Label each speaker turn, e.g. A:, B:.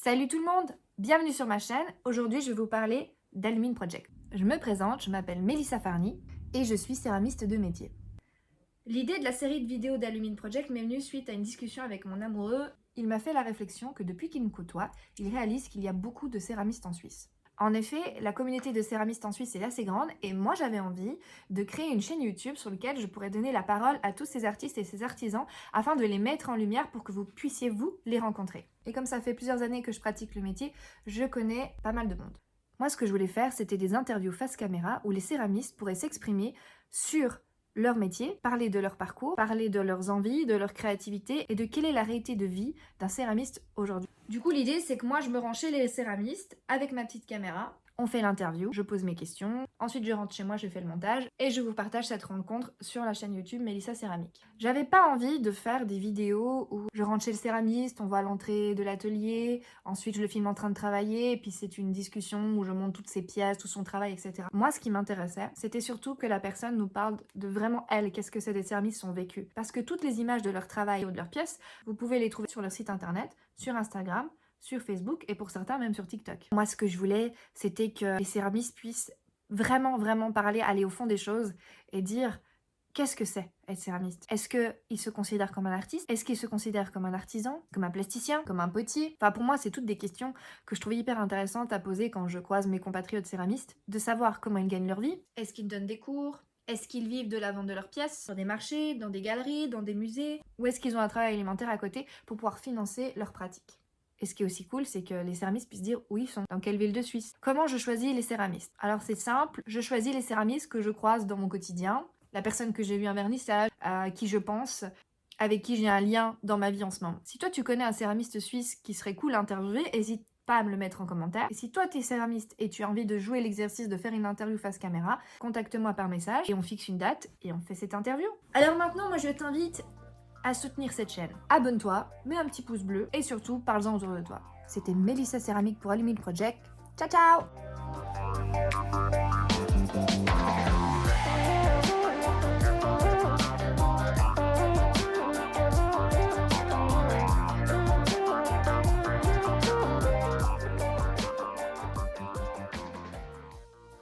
A: Salut tout le monde, bienvenue sur ma chaîne. Aujourd'hui, je vais vous parler d'Alumine Project. Je me présente, je m'appelle Mélissa Farny et je suis céramiste de métier. L'idée de la série de vidéos d'Alumine Project m'est venue suite à une discussion avec mon amoureux. Il m'a fait la réflexion que depuis qu'il me côtoie, il réalise qu'il y a beaucoup de céramistes en Suisse. En effet, la communauté de céramistes en Suisse est assez grande et moi j'avais envie de créer une chaîne YouTube sur laquelle je pourrais donner la parole à tous ces artistes et ces artisans afin de les mettre en lumière pour que vous puissiez vous les rencontrer. Et comme ça fait plusieurs années que je pratique le métier, je connais pas mal de monde. Moi ce que je voulais faire, c'était des interviews face caméra où les céramistes pourraient s'exprimer sur leur métier, parler de leur parcours, parler de leurs envies, de leur créativité et de quelle est la réalité de vie d'un céramiste aujourd'hui. Du coup, l'idée, c'est que moi, je me rends chez les céramistes avec ma petite caméra. On fait l'interview, je pose mes questions, ensuite je rentre chez moi, je fais le montage et je vous partage cette rencontre sur la chaîne YouTube Mélissa Céramique. J'avais pas envie de faire des vidéos où je rentre chez le céramiste, on voit à l'entrée de l'atelier, ensuite je le filme en train de travailler et puis c'est une discussion où je montre toutes ses pièces, tout son travail, etc. Moi, ce qui m'intéressait, c'était surtout que la personne nous parle de vraiment elle, qu'est-ce que c'est des céramistes, son vécu. Parce que toutes les images de leur travail ou de leurs pièces, vous pouvez les trouver sur leur site internet, sur Instagram, sur Facebook et pour certains même sur TikTok. Moi, ce que je voulais, c'était que les céramistes puissent vraiment parler, aller au fond des choses et dire qu'est-ce que c'est être céramiste. Est-ce qu'ils se considèrent comme un artiste? Est-ce qu'ils se considèrent comme un artisan? Comme un plasticien? Comme un potier? Enfin, pour moi, c'est toutes des questions que je trouve hyper intéressantes à poser quand je croise mes compatriotes céramistes, de savoir comment ils gagnent leur vie. Est-ce qu'ils donnent des cours? Est-ce qu'ils vivent de la vente de leurs pièces sur des marchés, dans des galeries, dans des musées? Ou est-ce qu'ils ont un travail alimentaire à côté pour pouvoir financer leur pratique? Et ce qui est aussi cool, c'est que les céramistes puissent dire où ils sont, dans quelle ville de Suisse. Comment je choisis les céramistes? Alors c'est simple, je choisis les céramistes que je croise dans mon quotidien, la personne que j'ai vu un vernissage, à qui je pense, avec qui j'ai un lien dans ma vie en ce moment. Si toi tu connais un céramiste suisse qui serait cool à interviewer, n'hésite pas à me le mettre en commentaire. Et si toi t'es céramiste et tu as envie de jouer l'exercice de faire une interview face caméra, contacte-moi par message et on fixe une date et on fait cette interview. Alors maintenant, moi je t'invite à soutenir cette chaîne. Abonne-toi, mets un petit pouce bleu et surtout, parle-en autour de toi. C'était Mélissa Céramique pour Alumine Project. Ciao ciao!